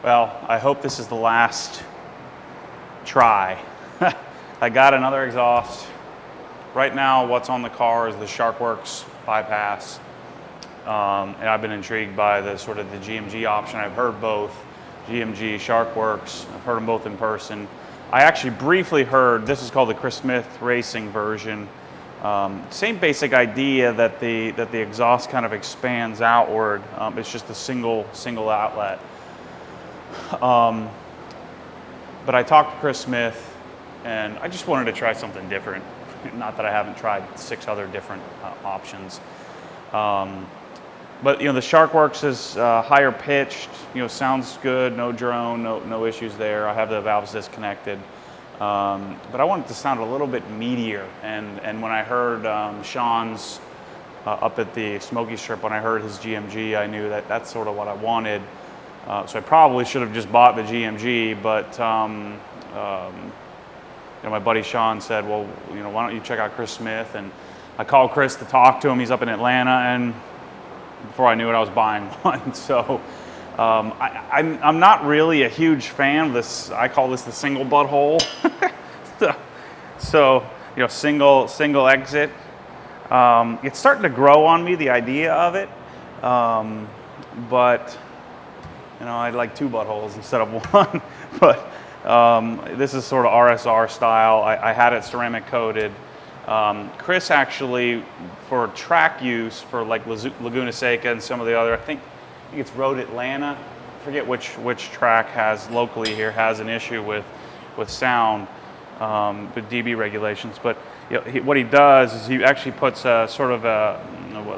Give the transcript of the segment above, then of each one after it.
Well, I hope this is the last try. I got another exhaust. Right now, what's on the car is the SharkWorks bypass. And I've been intrigued by the sort of the GMG option. I've heard both, GMG, SharkWorks. I've heard them both in person. I actually briefly heard, this is called the Chris Smith Racing version. Same basic idea that the exhaust kind of expands outward. It's just a single outlet. But I talked to Chris Smith, and I just wanted to try something different. Not that I haven't tried 6 other different options. But the SharkWorks is higher pitched. Sounds good. No drone. No issues there. I have the valves disconnected. But I want it to sound a little bit meatier. And when I heard Sean's up at the Smoky Strip, when I heard his GMG, I knew that that's sort of what I wanted. So I probably should have just bought the GMG, but my buddy Sean said, well, why don't you check out Chris Smith? And I called Chris to talk to him. He's up in Atlanta, and before I knew it, I was buying one. So I'm not really a huge fan of this. I call this the single butthole. So single exit. It's starting to grow on me, the idea of it, but I'd like 2 buttholes instead of 1. But this is sort of RSR style. I had it ceramic coated. Chris actually, for track use, for like Laguna Seca and some of the other, I think it's Road Atlanta. I forget which track has locally here has an issue with sound, with dB regulations. But what he does is he actually puts a sort of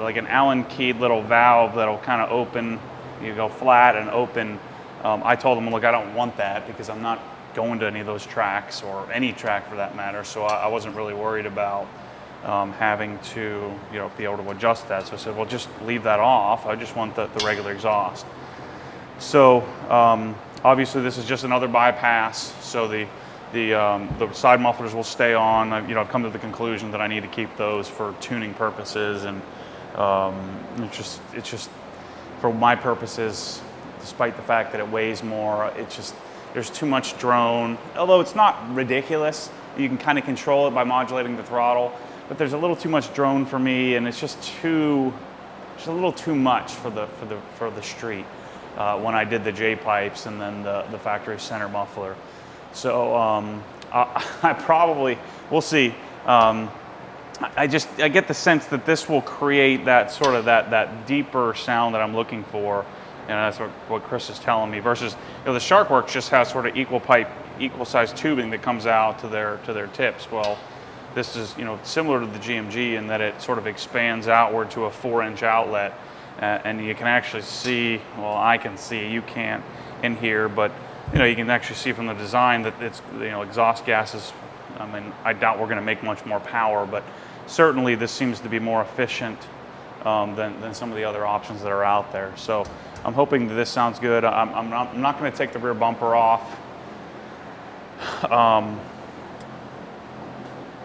like an Allen keyed little valve that'll kind of open. You go flat and open. I told him, look, I don't want that because I'm not going to any of those tracks, or any track for that matter. So I wasn't really worried about having to be able to adjust that. So I said, well, just leave that off. I just want the regular exhaust. So obviously this is just another bypass. So the side mufflers will stay on. I've come to the conclusion that I need to keep those for tuning purposes, and it's just for my purposes, despite the fact that it weighs more, there's too much drone. Although it's not ridiculous, you can kind of control it by modulating the throttle, but there's a little too much drone for me, and it's just a little too much for the street. When I did the J pipes and then the factory center muffler, so I probably, we'll see. I get the sense that this will create that sort of that deeper sound that I'm looking for, and that's what Chris is telling me. Versus the SharkWorks just has sort of equal size tubing that comes out to their tips. Well, this is similar to the GMG in that it sort of expands outward to a 4-inch outlet, and you can actually see. Well, I can see. You can't in here, but you can actually see from the design that it's exhaust gases. I mean, I doubt we're going to make much more power, but certainly this seems to be more efficient than some of the other options that are out there. So I'm hoping that this sounds good. I'm not going to take the rear bumper off. At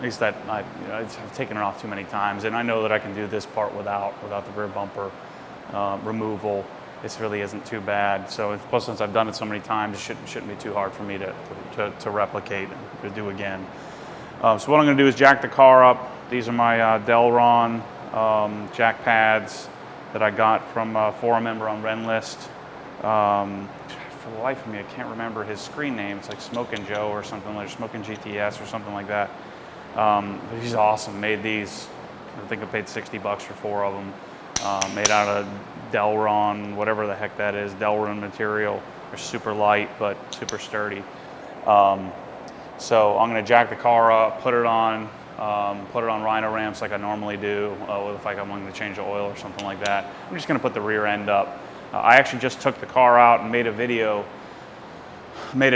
least that I've taken it off too many times, and I know that I can do this part without the rear bumper removal. This really isn't too bad. So plus, since I've done it so many times, it shouldn't be too hard for me to replicate and to do again. So what I'm going to do is jack the car up. These are my Delron jack pads that I got from a forum member on Renlist. For the life of me, I can't remember his screen name. It's like Smokin' Joe or something, like Smokin' GTS or something like that. But he's awesome. Made these. I think I paid $60 for 4 of them. Made out of Delron, whatever the heck that is, Delron material. They're super light but super sturdy. So I'm going to jack the car up, put it on Rhino ramps like I normally do, if I'm going to change the oil or something like that. I'm just going to put the rear end up. I actually just took the car out and made a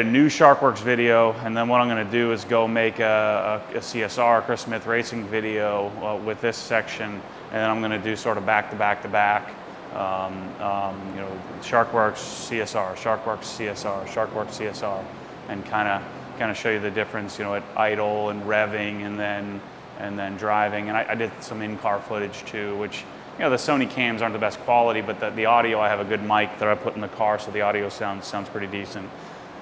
new SharkWorks video, and then what I'm going to do is go make a CSR, Chris Smith Racing video with this section, and then I'm going to do sort of back to back to back. SharkWorks CSR, SharkWorks CSR, SharkWorks CSR, and kind of show you the difference, at idle and revving, and then driving. And I did some in-car footage too, which you know, the Sony cams aren't the best quality, but the audio, I have a good mic that I put in the car, so the audio sounds pretty decent.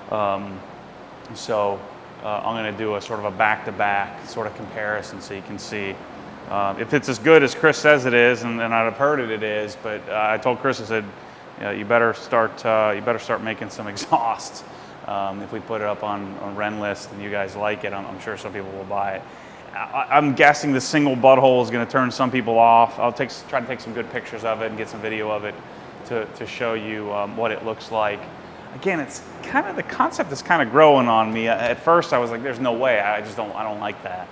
So I'm going to do a sort of a back-to-back sort of comparison so you can see if it's as good as Chris says it is, and I'd have heard it is. But I told Chris, I said, you better start making some exhausts. If we put it up on Renlist and you guys like it, I'm sure some people will buy it. I'm guessing the single butthole is going to turn some people off. I'll try to take some good pictures of it and get some video of it to show you what it looks like. Again, it's kind of, the concept is kind of growing on me. At first, I was like, "There's no way. I don't like that."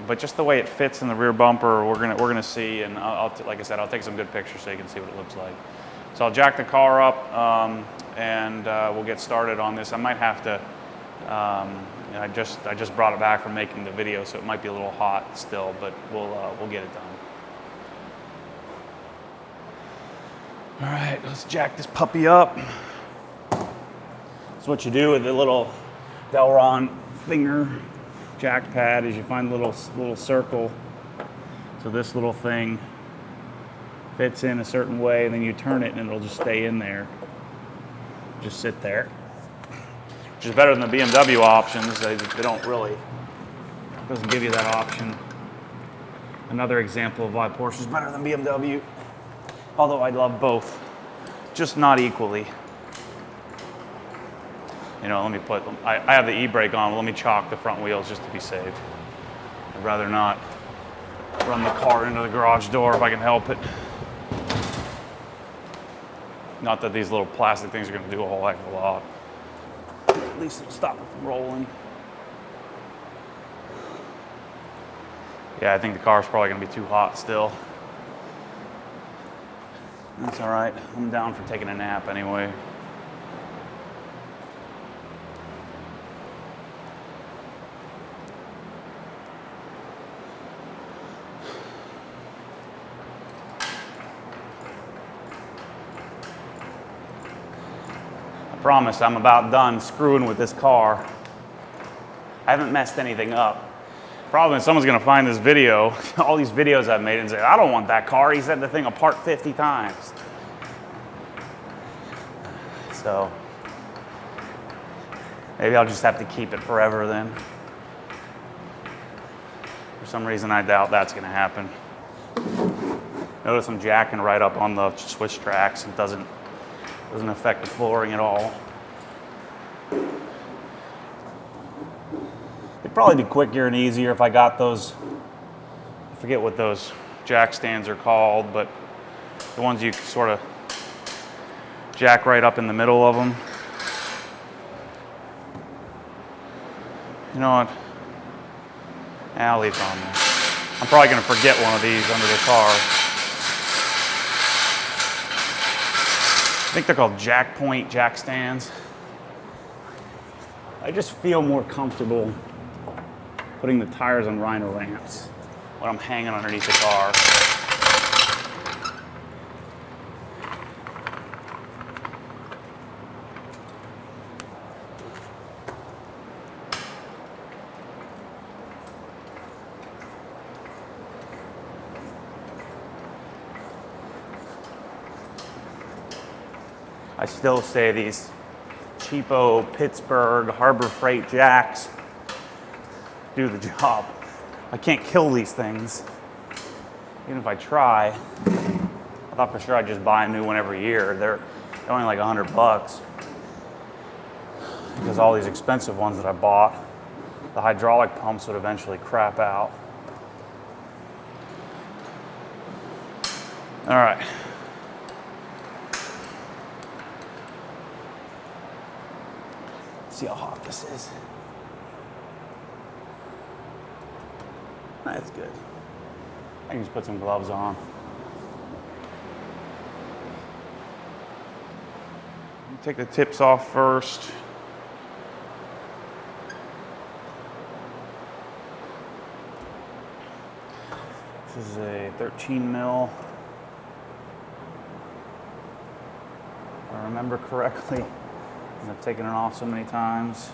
But just the way it fits in the rear bumper, we're gonna see. And like I said, I'll take some good pictures so you can see what it looks like. So I'll jack the car up and we'll get started on this. I might have to. I just brought it back from making the video, so it might be a little hot still, but we'll get it done. All right, let's jack this puppy up. So what you do with the little Delron finger jack pad is you find a little circle. So this little thing fits in a certain way, and then you turn it and it'll just stay in there. Just sit there. Which is better than the BMW options. They don't really, doesn't give you that option. Another example of why Porsche is better than BMW. Although I love both, just not equally. You know, let me put, I have the e-brake on, let me chalk the front wheels just to be safe. I'd rather not run the car into the garage door if I can help it. Not that these little plastic things are going to do a whole heck of a lot. At least it'll stop it from rolling. Yeah, I think the car's probably going to be too hot still. That's all right. I'm down for taking a nap anyway. I promise I'm about done screwing with this car. I haven't messed anything up. Problem is someone's gonna find this video, all these videos I've made, and say, I don't want that car. He set the thing apart 50 times. So maybe I'll just have to keep it forever then. For some reason, I doubt that's gonna happen. Notice I'm jacking right up on the switch tracks. It doesn't affect the flooring at all. It'd probably be quicker and easier if I got those, I forget what those jack stands are called, but the ones you sort of jack right up in the middle of them. You know what? I'll leave it on there. I'm probably going to forget one of these under the car. I think they're called jack point jack stands. I just feel more comfortable putting the tires on Rhino ramps when I'm hanging underneath the car. I still say these cheapo Pittsburgh Harbor Freight jacks do the job. I can't kill these things. Even if I try, I thought for sure I'd just buy a new one every year. They're only like $100 because all these expensive ones that I bought, the hydraulic pumps would eventually crap out. All right. See how hot this is. That's good. I can just put some gloves on. Take the tips off first. This is a 13 mil. If I remember correctly. I've taken it off so many times.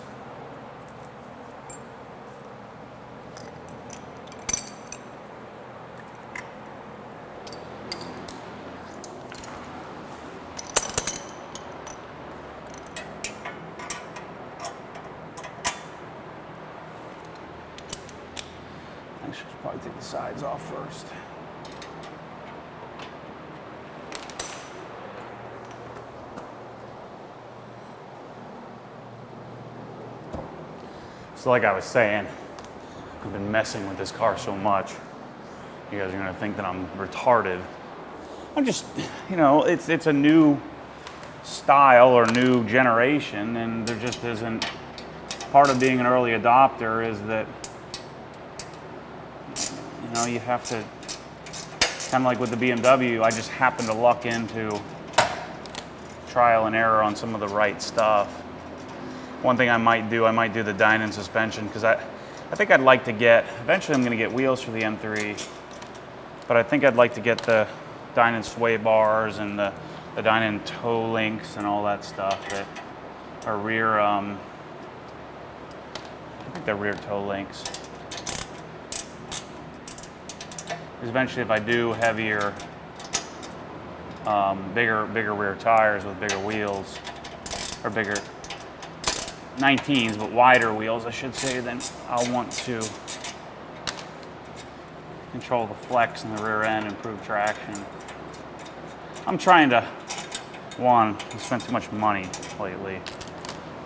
take the sides off first. So like I was saying, I've been messing with this car so much. You guys are gonna think that I'm retarded. I'm just, you know, it's a new style or new generation, and there just isn't, part of being an early adopter is that, you know, you have to, kind of like with the BMW, I just happen to luck into trial and error on some of the right stuff. One thing I might do the dyno suspension, because I think I'd like to get, eventually I'm going to get wheels for the M3, but I think I'd like to get the dyno sway bars and the dyno toe links and all that stuff that are rear, I think they're rear toe links. Because eventually if I do heavier, bigger rear tires with bigger wheels, or bigger 19s, but wider wheels, I should say, then I'll want to control the flex in the rear end, improve traction. I'm trying to, one, I spent too much money lately,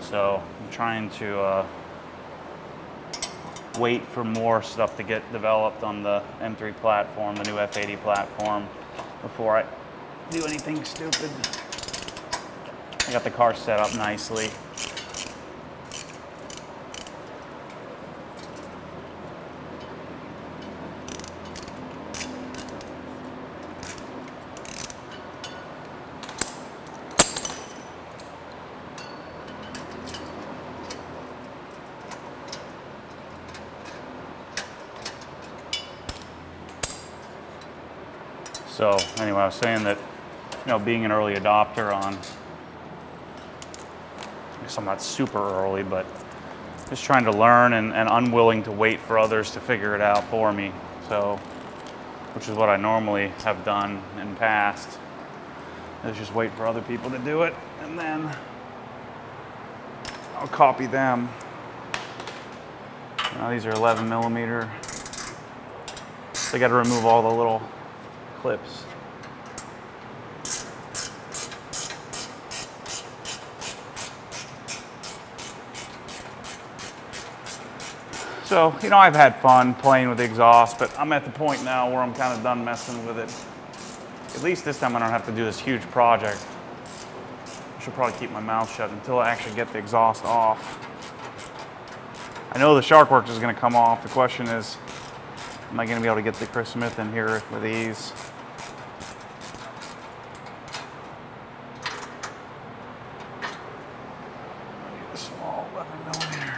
so I'm trying to wait for more stuff to get developed on the M3 platform, the new F80 platform, before I do anything stupid. I got the car set up nicely. So anyway, I was saying that, you know, being an early adopter on, I guess I'm not super early, but just trying to learn and unwilling to wait for others to figure it out for me. So, which is what I normally have done in the past, is just wait for other people to do it, and then I'll copy them. Now these are 11 millimeter. So I got to remove all the little clips. So, you know, I've had fun playing with the exhaust, but I'm at the point now where I'm kind of done messing with it. At least this time I don't have to do this huge project. I should probably keep my mouth shut until I actually get the exhaust off. I know the Sharkworks is going to come off. The question is, am I going to be able to get the Chris Smith in here with ease? A small 11 millimeter.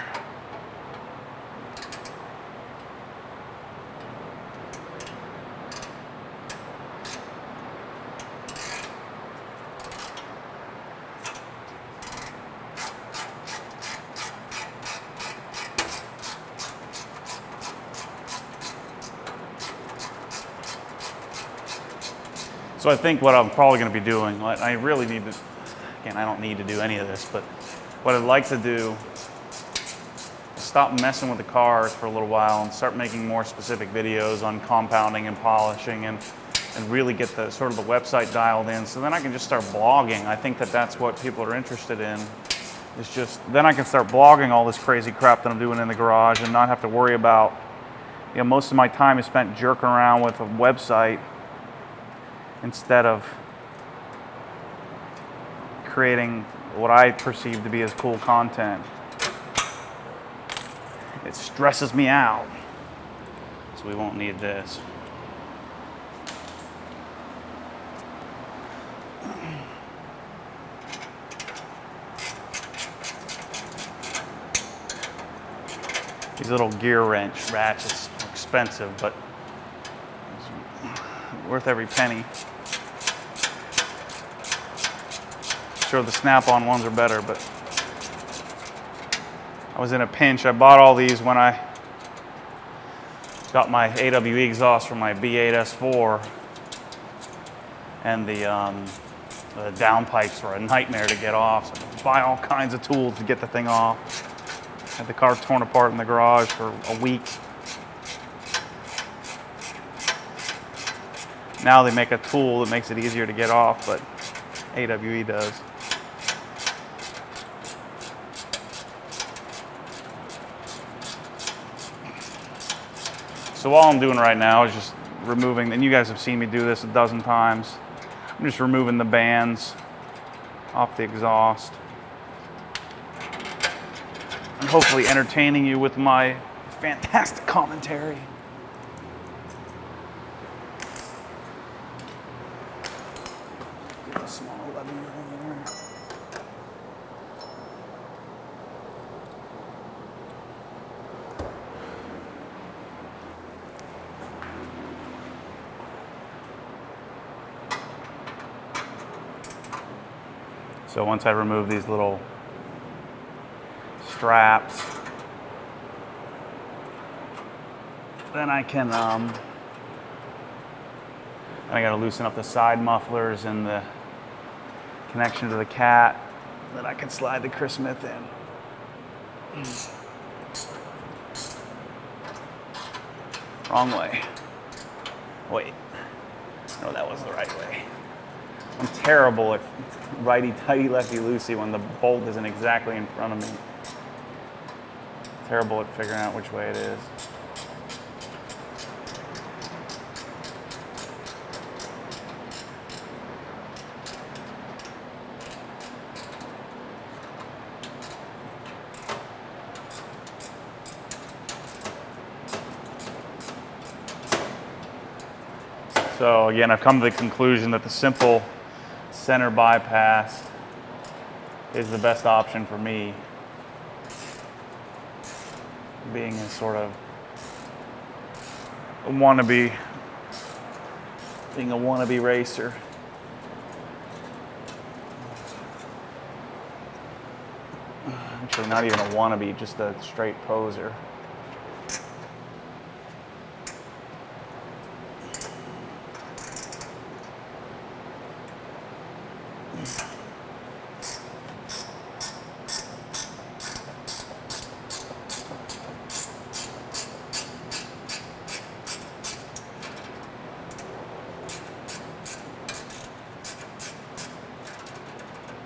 So I think what I'm probably going to be doing, I really need to, again, I don't need to do any of this, but what I'd like to do is stop messing with the cars for a little while and start making more specific videos on compounding and polishing and really get the sort of the website dialed in, so then I can just start blogging. I think that that's what people are interested in. It's just, then I can start blogging all this crazy crap that I'm doing in the garage and not have to worry about, you know, most of my time is spent jerking around with a website instead of creating what I perceive to be as cool content. It stresses me out, so we won't need this. These little gear wrench ratchets are expensive, but it's worth every penny. Sure, the snap-on ones are better, but I was in a pinch. I bought all these when I got my AWE exhaust from my B8 S4, and the downpipes were a nightmare to get off. So I buy all kinds of tools to get the thing off. Had the car torn apart in the garage for a week. Now they make a tool that makes it easier to get off, but AWE does. So all I'm doing right now is just removing, and you guys have seen me do this a dozen times. I'm just removing the bands off the exhaust. And hopefully entertaining you with my fantastic commentary. Get a small 11mm. So once I remove these little straps, then I can, I gotta loosen up the side mufflers and the connection to the cat. Then I can slide the Chris Smith in. Wrong way. Wait, no, that was the right way. I'm terrible at righty-tighty, lefty-loosey when the bolt isn't exactly in front of me. Terrible at figuring out which way it is. So again, I've come to the conclusion that the simple center bypass is the best option for me, being a sort of a wannabe racer. Actually, not even a wannabe, just a straight poser.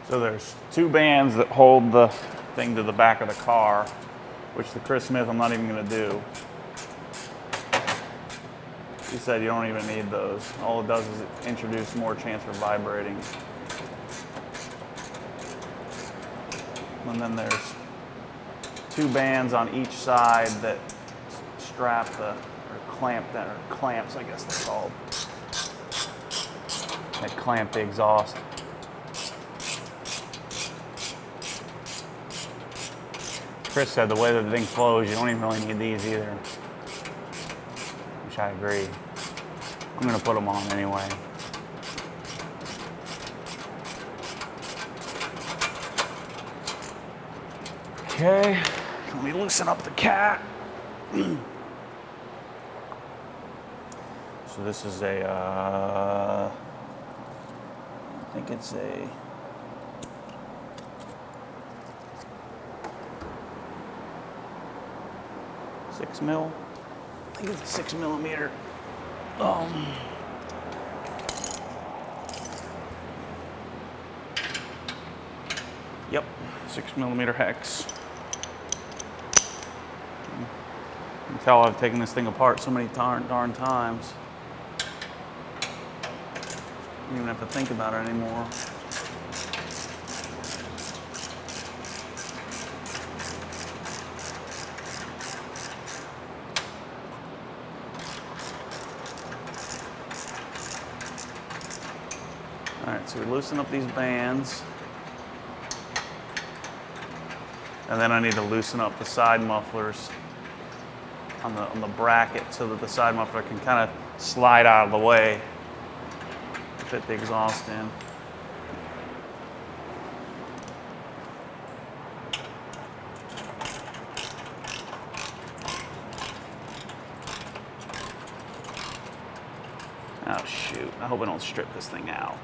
So there's two bands that hold the thing to the back of the car, which the Chris Smith I'm not even going to do. He said you don't even need those. All it does is introduce more chance for vibrating. And then there's two bands on each side that strap the, or clamp that, or clamps I guess they're called, that clamp the exhaust. Chris said the way that the thing flows, you don't even really need these either, which I agree. I'm gonna put them on anyway. Okay, let me loosen up the cat. So this is a, I think it's a 6 mil. I think it's a 6mm. Yep, 6mm hex. You can tell I've taken this thing apart so many darn times. I don't even have to think about it anymore. All right, so we loosen up these bands. And then I need to loosen up the side mufflers on the bracket so that the side muffler can kind of slide out of the way to fit the exhaust in. Oh shoot, I hope I don't strip this thing out.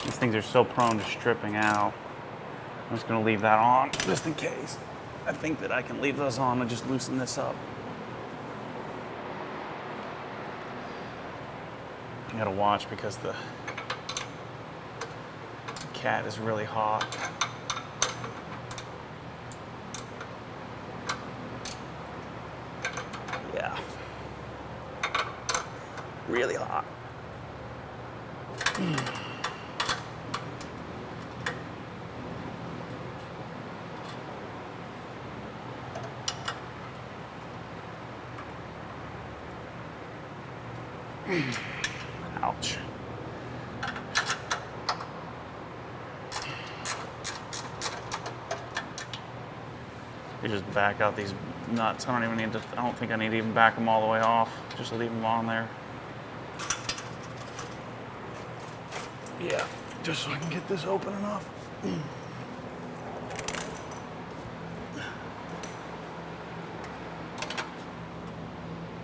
These things are so prone to stripping out. I'm just gonna leave that on just in case. I think that I can leave those on and just loosen this up. I gotta watch because the cat is really hot. Yeah. Really hot. Ouch. You just back out these nuts. I don't think I need to even back them all the way off. Just leave them on there. Yeah, just so I can get this open enough.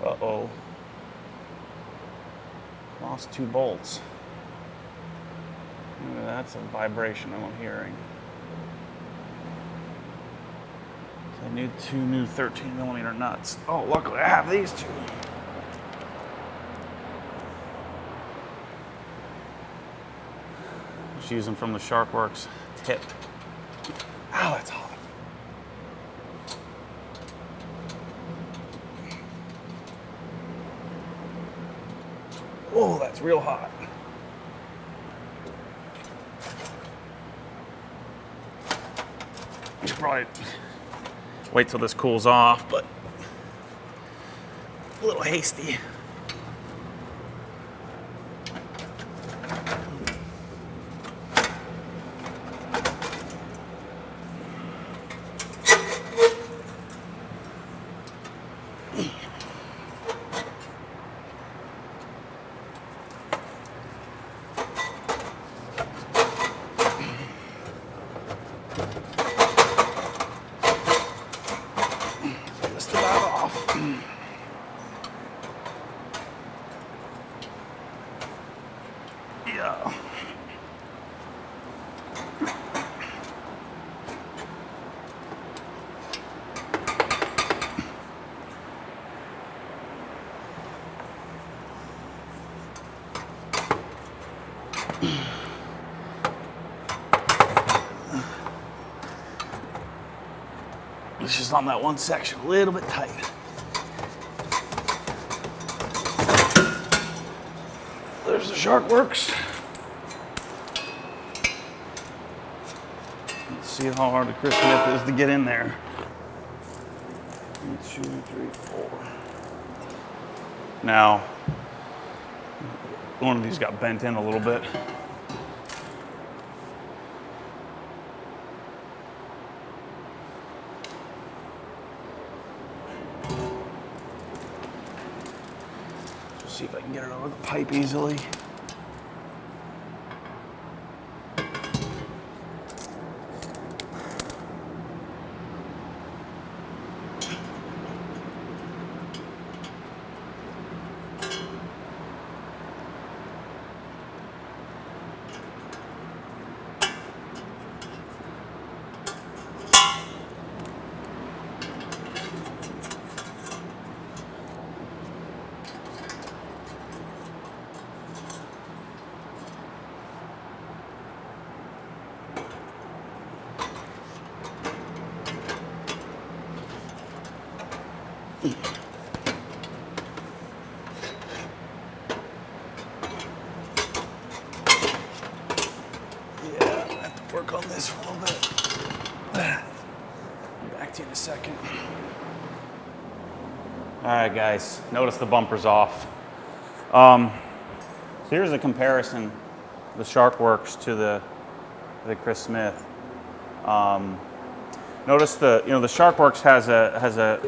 Uh-oh. Lost 2 bolts. That's a vibration I'm hearing. So I need 2 new 13mm nuts. Oh, luckily I have these 2. Just use them from the SharkWorks tip. Ow, that's hot. Oh, that's real hot. I should probably wait till this cools off, but a little hasty. Just about off. Yeah. It's just on that one section, a little bit tight. There's the SharkWorks. Let's see how hard the Chris Smith is to get in there. 1, 2, 3, 4. Now, one of these got bent in a little bit. See if I can get it over the pipe easily. Work on this for a little bit. Back to you in a second. All right, guys. Notice the bumper's off. So here's a comparison: the SharkWorks to the Chris Smith. Notice the SharkWorks has a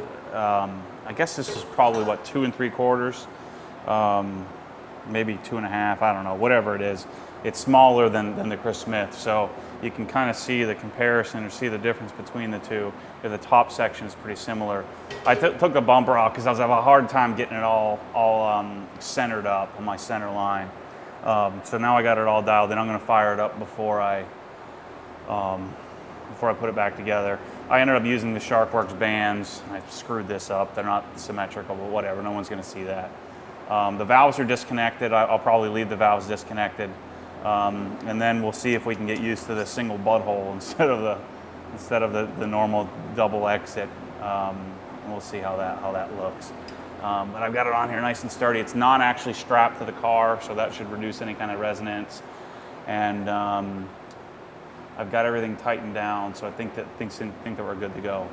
I guess this is probably what 2 3/4, maybe 2.5. I don't know, whatever it is. It's smaller than the Chris Smith, so you can kind of see the comparison or see the difference between the two. The top section is pretty similar. I took the bumper off because I was having a hard time getting it all centered up on my center line. So now I got it all dialed in. I'm going to fire it up before I put it back together. I ended up using the SharkWorks bands. I screwed this up. They're not symmetrical, but whatever. No one's going to see that. The valves are disconnected. I'll probably leave the valves disconnected, and then we'll see if we can get used to the single butthole instead of the normal double exit. We'll see how that looks. But I've got it on here nice and sturdy. It's not actually strapped to the car, so that should reduce any kind of resonance. And I've got everything tightened down, so I think that we're good to go.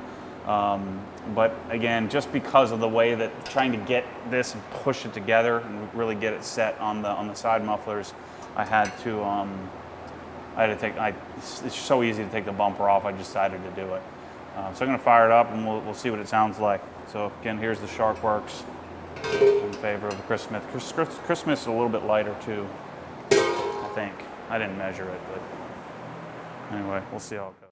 But again, just because of the way that trying to get this and push it together and really get it set on the side mufflers, I had to it's so easy to take the bumper off. I decided to do it. So I'm going to fire it up and we'll see what it sounds like. So again, here's the SharkWorks in favor of the Chris Smith. Chris Smith's a little bit lighter too, I think. I didn't measure it, but anyway, we'll see how it goes.